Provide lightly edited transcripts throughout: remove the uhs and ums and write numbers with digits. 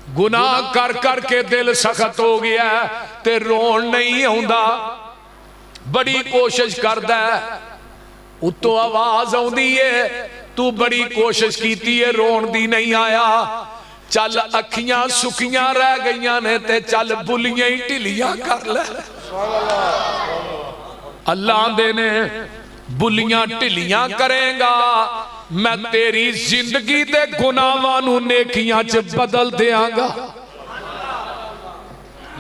गुनाह कर कर के दिल सख्त हो गया ते रोन नहीं आउंदा, बड़ी कोशिश करदा है, उत्तों आवाज आउंदी है तू बड़ी कोशिश कीती है रोन दी नहीं आया, चल अखियां सुखियां रह गईयां ने ते चल बुलियां ही ढिलियां कर ले। अल्लाह दे ने बुलियां ढिलियां करेगा मैं तेरी जिंदगी दे गुनाहां नू नेकियां च बदल देंगा।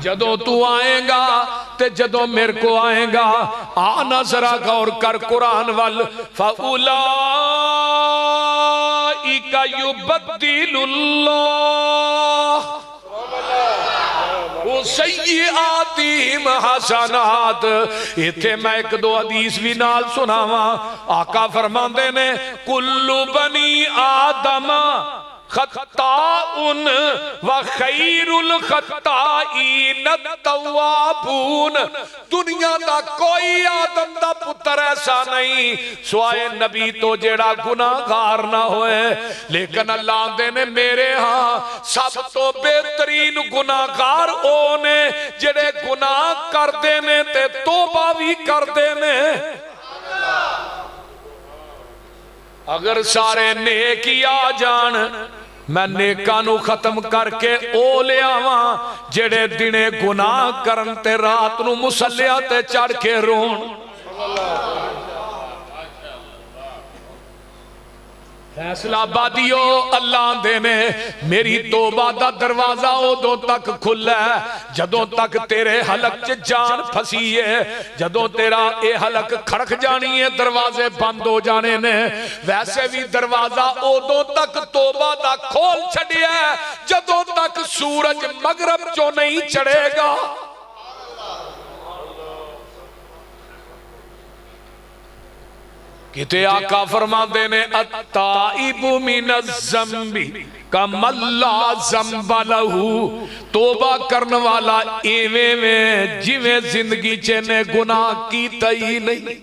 जदों तू आएगा ते जदों मेरे को आएगा आना जरा गौर कर कुरान वल, फउलाइका युबद्दिलुल्लाह सय्यिआतिहिम हसनात। इत्थे मैं एक दो हदीस भी नाल सुनावा। आका फरमांदे ने कुल्लु बनी आदम खत्ताउन व खैरुल खत्ताईन तव्वाबून। दुनिया दा कोई आदम दा पुत्र ऐसा नहीं स्वाए नबी तो जेड़ा गुनाहगार ना होए, लेकिन अल्लाह दे ने मेरे हाँ सब तो बेहतरीन गुनाहगार ओ ने जेड़े गुनाह करदे ने ते तौबा भी करदे ने। अगर सारे नेक ही आ जान मैं नेकां नू खत्म करके ओ ले आवां जेड़े दिने गुनाह करन ते रात नू मुसल्लिया ते चढ़ के रोन। फैसला बादियो अल्लाह दे ने मेरी तौबा दा दरवाजा उदों तक खुला है जदों तक तेरे हलक च जान फसी है। जदों तेरा ये हलक खड़क जानी है दरवाजे बंद हो जाने ने। वैसे भी दरवाजा उदों तक तौबा दा खोल छड़िया जदों तक सूरज मगरब चो नहीं चढ़ेगा। किते आका फरमाते ने अत्ताइबु मिनज़्ज़म्बि कमल्ला ज़म्ब लहू। तौबा करने वाला एवें में जिवें जिंदगी च ने गुनाह कीता ही नहीं।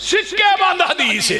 सिक्के बंद हदीस है।